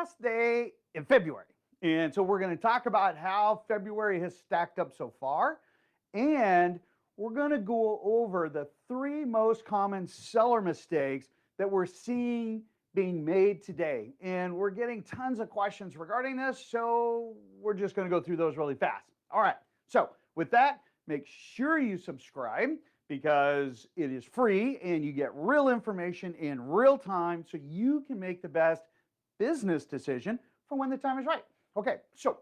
last day in February. And so we're going to talk about how February has stacked up so far. And we're going to go over the 3 most common seller mistakes that we're seeing being made today. And we're getting tons of questions regarding this, so we're just going to go through those really fast. All right, so with that, make sure you subscribe because it is free and you get real information in real time so you can make the best business decision for when the time is right. Okay, so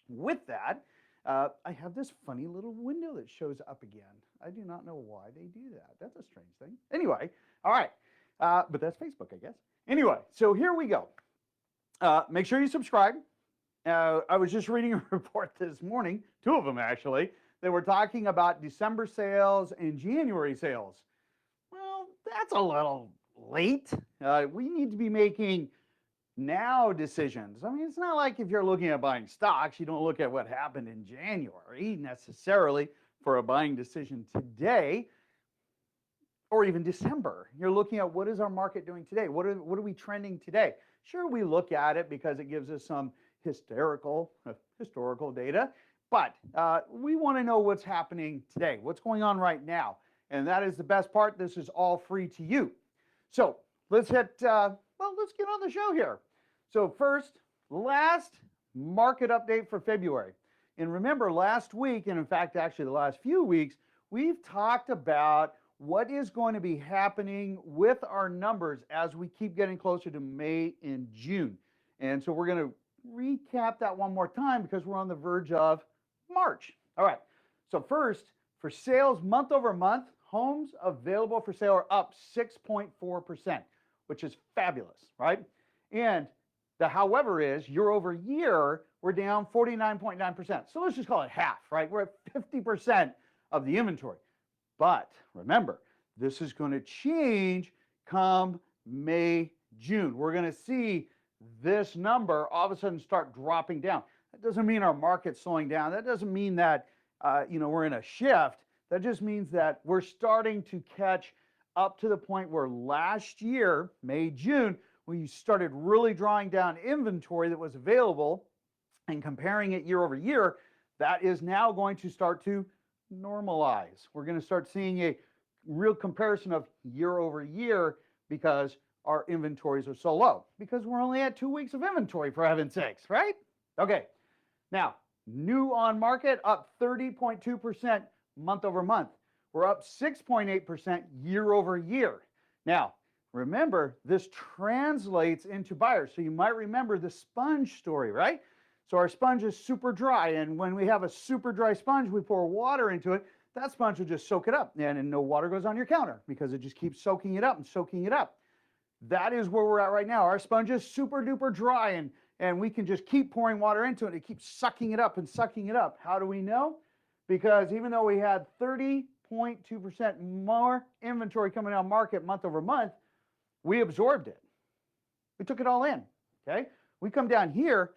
with that, I have this funny little window that shows up again. I do not know why they do that. That's a strange thing. Anyway, all right, but that's Facebook, I guess. Anyway, so here we go. Make sure you subscribe. I was just reading a report this morning, 2 of them actually, that were talking about December sales and January sales. Well, that's a little late. We need to be making now decisions. I mean, it's not like if you're looking at buying stocks, you don't look at what happened in January necessarily for a buying decision today or even December. You're looking at what is our market doing today? What are we trending today? Sure, we look at it because it gives us some historical data, but we want to know what's happening today, what's going on right now. And that is the best part. This is all free to you. So let's let's get on the show here. So first, last market update for February. And remember last week, and in fact, actually the last few weeks, we've talked about what is going to be happening with our numbers as we keep getting closer to May and June. And so we're going to recap that one more time because we're on the verge of March. All right. So first, for sales month over month, homes available for sale are up 6.4%, which is fabulous, right? And the however is year over year, we're down 49.9%. So let's just call it half, right? We're at 50% of the inventory. But remember, this is going to change come May, June. We're going to see this number all of a sudden start dropping down. That doesn't mean our market's slowing down. That doesn't mean that we're in a shift. That just means that we're starting to catch up to the point where last year, May, June, when you started really drawing down inventory that was available and comparing it year over year, that is now going to start to normalize. We're going to start seeing a real comparison of year over year because our inventories are so low, because we're only at 2 weeks of inventory, for heaven's sakes, right? Okay, now new on market up 30.2% month over month. We're up 6.8% year over year. Now, remember, this translates into buyers. So you might remember the sponge story, right? So our sponge is super dry, and when we have a super dry sponge, we pour water into it, that sponge will just soak it up, and no water goes on your counter because it just keeps soaking it up and soaking it up. That is where we're at right now. Our sponge is super duper dry, and we can just keep pouring water into it. It keeps sucking it up and sucking it up. How do we know? Because even though we had 30.2% more inventory coming on market month over month, we absorbed it. We took it all in, okay? We come down here,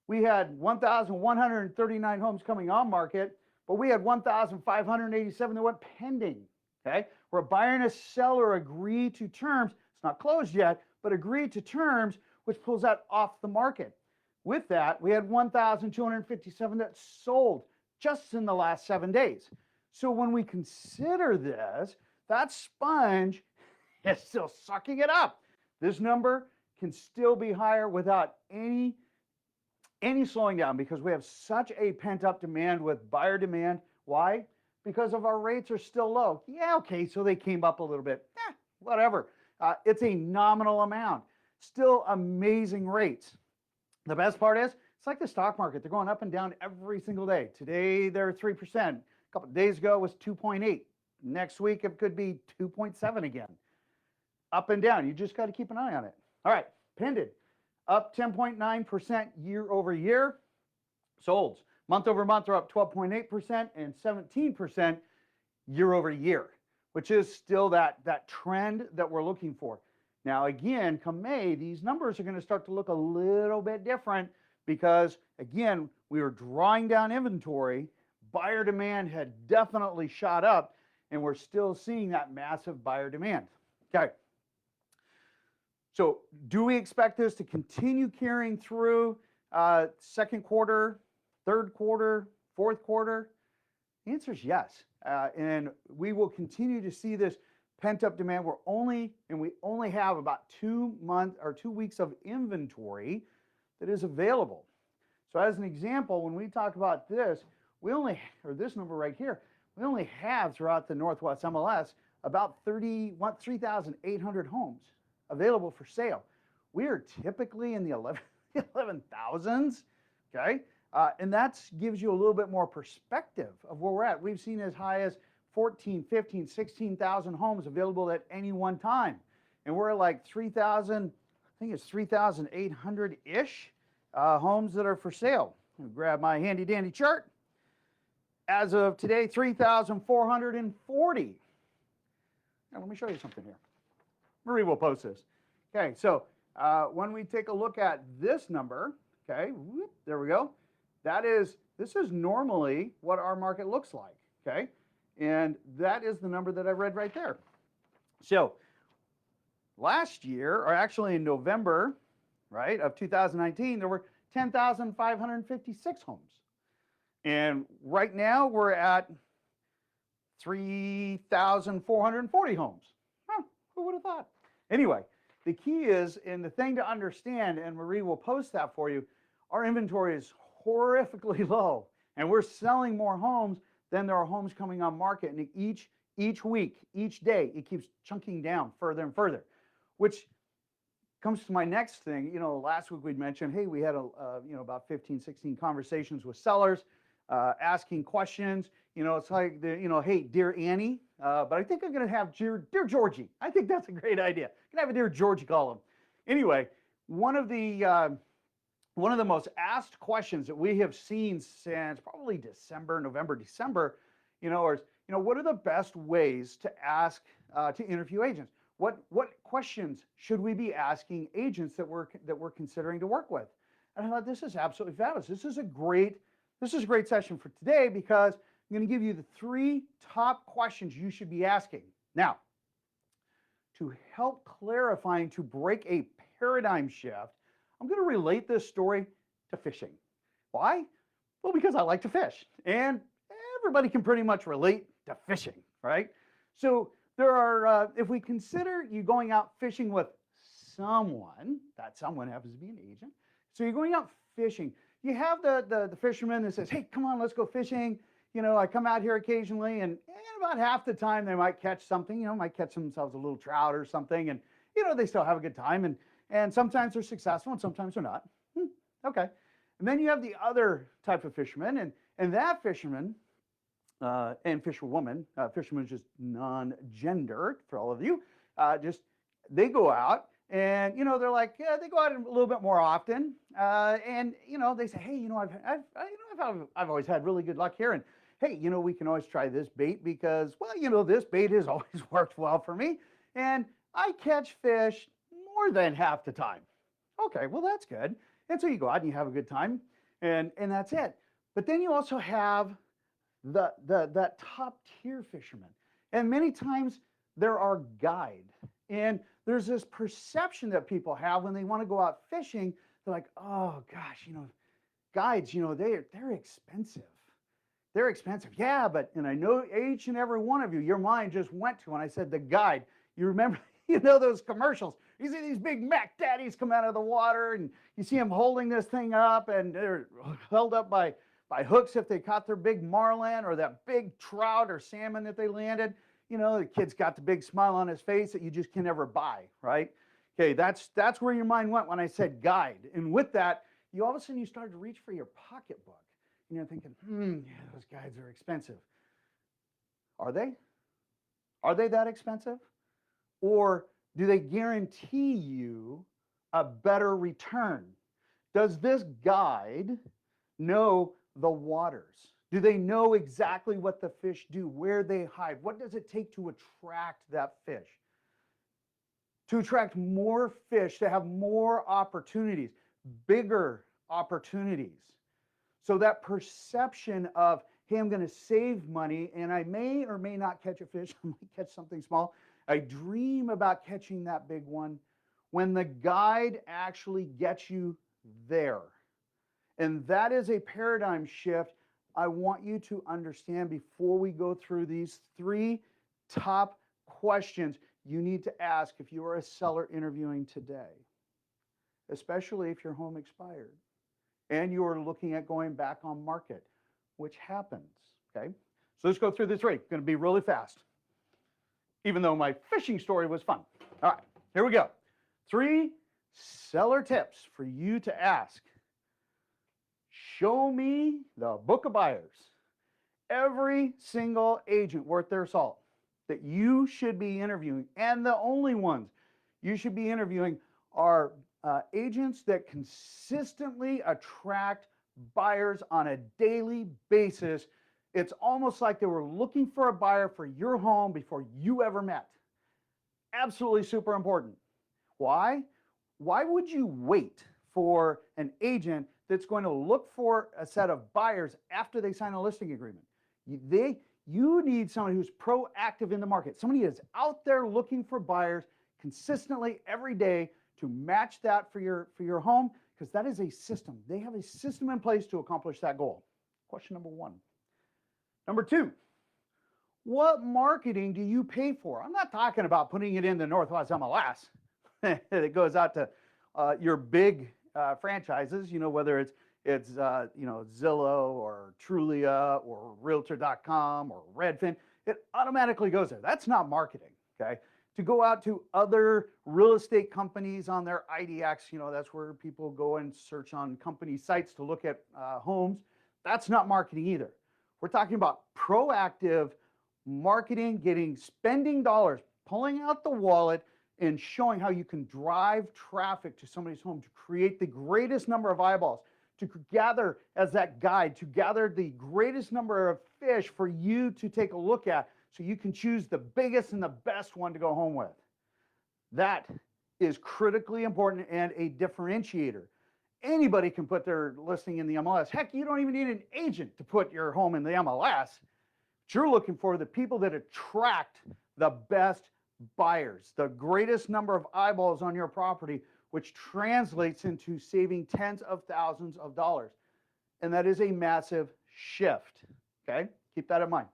we had 1,139 homes coming on market, but we had 1,587 that went pending, okay? Where a buyer and a seller agree to terms, it's not closed yet, but agree to terms, which pulls that off the market. With that, we had 1,257 that sold just in the last 7 days. So when we consider this, that sponge is still sucking it up. This number can still be higher without any slowing down because we have such a pent-up demand with buyer demand. Why? Because of our rates are still low. Yeah, okay, so they came up a little bit. Whatever. It's a nominal amount. Still amazing rates. The best part is, it's like the stock market. They're going up and down every single day. Today, they're 3%. A couple of days ago, it was 2.8. Next week, it could be 2.7 again. Up and down. You just got to keep an eye on it. All right, pending. Up 10.9% year over year. Solds. Month over month are up 12.8% and 17% year over year, which is still that trend that we're looking for. Now, again, come May, these numbers are going to start to look a little bit different because, again, we were drawing down inventory. Buyer demand had definitely shot up, and we're still seeing that massive buyer demand. Okay. So do we expect this to continue carrying through second quarter, third quarter, fourth quarter? The answer is yes. And we will continue to see this pent-up demand. We only have about 2 months or 2 weeks of inventory that is available. So as an example, when we talk about this, this number right here, we only have throughout the Northwest MLS about 3,800 homes available for sale. We are typically in the 11,000s, okay? And that gives you a little bit more perspective of where we're at. We've seen as high as 14, 15, 16,000 homes available at any one time. And we're at like 3,000, I think it's 3,800-ish homes that are for sale. Let me grab my handy dandy chart. As of today, 3,440. Now, let me show you something here. Marie will post this. Okay, so when we take a look at this number, okay, whoop, there we go. This is normally what our market looks like, okay? And that is the number that I read right there. So last year, or actually in November, right, of 2019, there were 10,556 homes. And right now we're at 3,440 homes. Huh, who would have thought? Anyway, the key is, and the thing to understand, and Marie will post that for you, our inventory is horrifically low, and we're selling more homes than there are homes coming on market. And each week, each day, it keeps chunking down further and further, which comes to my next thing. You know, last week we'd mentioned, hey, we had about 15, 16 conversations with sellers, asking questions. You know, it's like, hey, dear Annie, but I think I'm going to have dear Georgie. I think that's a great idea. I'm going to have a dear Georgie column. Anyway, one of the most asked questions that we have seen since probably November, December, is, what are the best ways to ask, to interview agents? What questions should we be asking agents that we're considering to work with? And I thought, this is absolutely fabulous. This is a great session for today, because I'm going to give you the 3 top questions you should be asking. Now, to help clarify and to break a paradigm shift, I'm going to relate this story to fishing. Why? Well, because I like to fish, and everybody can pretty much relate to fishing, right? So there are, if we consider you going out fishing with someone, that someone happens to be an agent. So you're going out fishing. You have the fisherman that says, hey, come on, let's go fishing. I come out here occasionally, and about half the time they might catch something, might catch themselves a little trout or something, and, they still have a good time. And sometimes they're successful and sometimes they're not. Okay. And then you have the other type of fisherman, and that fisherman, and fisherwoman, fisherman is just non-gender for all of you, they go out, and, they're like, yeah, they go out a little bit more often. And, they say, hey, I've always had really good luck here. And hey, we can always try this bait because, well, this bait has always worked well for me. And I catch fish more than half the time. Okay, well, that's good. And so you go out and you have a good time, and that's it. But then you also have that top tier fisherman. And many times they're our guide. And there's this perception that people have when they want to go out fishing. They're like, oh gosh, guides, they're expensive. They're expensive. Yeah, and I know each and every one of you, your mind just went to when I said the guide. You remember, those commercials. You see these big Mac Daddies come out of the water, and you see them holding this thing up, and they're held up by hooks if they caught their big marlin or that big trout or salmon that they landed. The kid's got the big smile on his face that you just can never buy, right? Okay, that's where your mind went when I said guide. And with that, all of a sudden you started to reach for your pocketbook. And you're thinking, yeah, those guides are expensive. Are they? Are they that expensive? Or do they guarantee you a better return? Does this guide know the waters? Do they know exactly what the fish do, where they hide? What does it take to attract that fish? To attract more fish, to have more opportunities, bigger opportunities. So that perception of, hey, I'm going to save money, and I may or may not catch a fish. I might catch something small. I dream about catching that big one. when the guide actually gets you there. And that is a paradigm shift I want you to understand before we go through these 3 top questions you need to ask if you are a seller interviewing today, especially if your home expired and you are looking at going back on market, which happens, okay? So let's go through the 3. Going to be really fast, even though my fishing story was fun. All right, here we go. 3 seller tips for you to ask. Show me the book of buyers. Every single agent worth their salt that you should be interviewing, and the only ones you should be interviewing are agents that consistently attract buyers on a daily basis. It's almost like they were looking for a buyer for your home before you ever met. Absolutely super important. Why? Why would you wait for an agent that's going to look for a set of buyers after they sign a listing agreement? You need somebody who's proactive in the market, somebody who's out there looking for buyers consistently every day to match that for your home, because that is a system. They have a system in place to accomplish that goal. Question number 1. Number 2, what marketing do you pay for? I'm not talking about putting it in the Northwest MLS. It goes out to your big franchises, whether it's Zillow or Trulia or Realtor.com or Redfin. It automatically goes there. That's not marketing, okay? To go out to other real estate companies on their IDX, that's where people go and search on company sites to look at homes. That's not marketing either. We're talking about proactive marketing, spending dollars, pulling out the wallet, and showing how you can drive traffic to somebody's home to create the greatest number of eyeballs, to gather as that guide, to gather the greatest number of fish for you to take a look at so you can choose the biggest and the best one to go home with. That is critically important and a differentiator. Anybody can put their listing in the MLS. Heck, you don't even need an agent to put your home in the MLS. But you're looking for the people that attract the best buyers, the greatest number of eyeballs on your property, which translates into saving tens of thousands of dollars. And that is a massive shift, okay? Keep that in mind.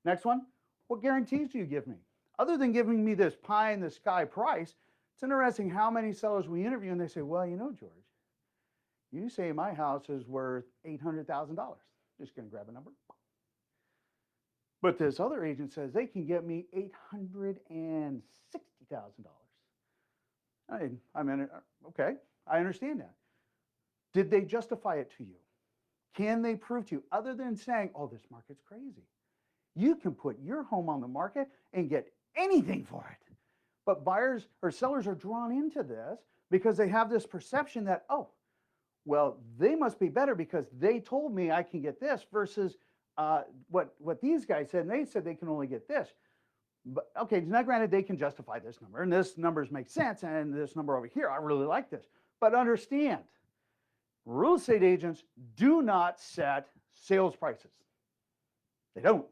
Next one, what guarantees do you give me? Other than giving me this pie in the sky price, it's interesting how many sellers we interview and they say, well, George, you say my house is worth $800,000. Just going to grab a number. But this other agent says they can get me $860,000. I mean, okay, I understand that. Did they justify it to you? Can they prove to you, other than saying, oh, this market's crazy? You can put your home on the market and get anything for it. But buyers or sellers are drawn into this because they have this perception that, oh, well, they must be better because they told me I can get this versus what these guys said, and they said they can only get this. But okay, now granted, they can justify this number, and this numbers make sense, and this number over here, I really like this. But understand, real estate agents do not set sales prices. They don't.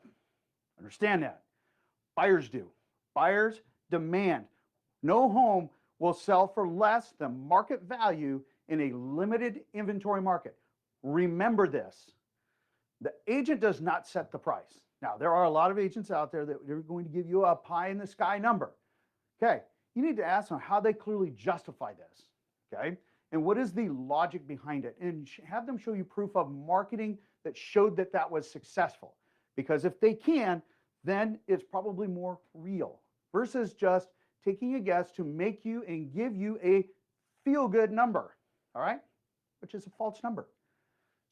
Understand that. Buyers do. Buyers demand. No home will sell for less than market value in a limited inventory market. Remember this. The agent does not set the price. Now, there are a lot of agents out there that are going to give you a pie in the sky number. Okay, you need to ask them how they clearly justify this. Okay, and what is the logic behind it? And have them show you proof of marketing that showed that that was successful. Because if they can, then it's probably more real versus just taking a guess to make you and give you a feel-good number, all right, which is a false number.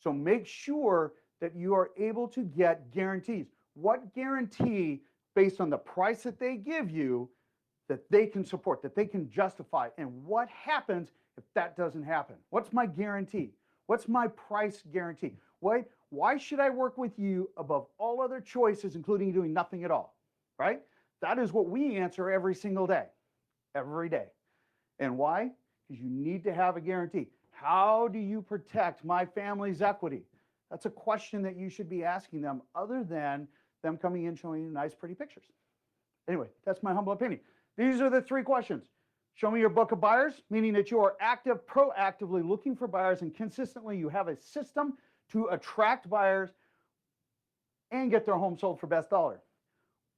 So make sure that you are able to get guarantees. What guarantee, based on the price that they give you, that they can support, that they can justify, and what happens if that doesn't happen? What's my guarantee? What's my price guarantee? Why should I work with you above all other choices, including doing nothing at all, right? That is what we answer every single day, every day. And why? Because you need to have a guarantee. How do you protect my family's equity? That's a question that you should be asking them, other than them coming in showing you nice, pretty pictures. Anyway, that's my humble opinion. These are the 3 questions. Show me your book of buyers, meaning that you are active, proactively looking for buyers, and consistently you have a system to attract buyers and get their home sold for best dollar.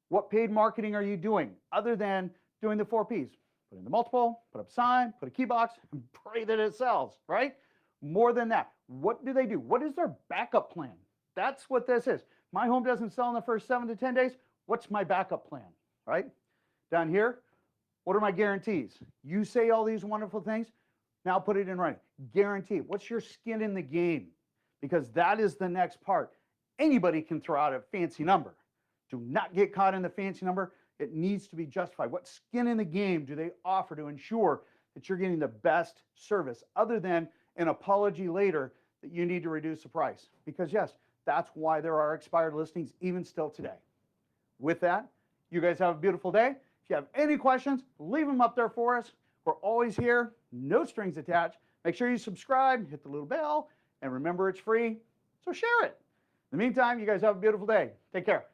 What paid marketing are you doing other than doing the 4 Ps? Put in the multiple, put up sign, put a key box, and pray that it sells, right? More than that, what do they do? What is their backup plan? That's what this is. My home doesn't sell in the first 7 to 10 days. What's my backup plan, right? Down here, what are my guarantees? You say all these wonderful things, now put it in writing. Guarantee. What's your skin in the game? Because that is the next part. Anybody can throw out a fancy number. Do not get caught in the fancy number. It needs to be justified. What skin in the game do they offer to ensure that you're getting the best service other than an apology later that you need to reduce the price? Because yes, that's why there are expired listings even still today. With that, you guys have a beautiful day. If you have any questions, leave them up there for us. We're always here, no strings attached. Make sure you subscribe, hit the little bell, and remember it's free, so share it. In the meantime, you guys have a beautiful day. Take care.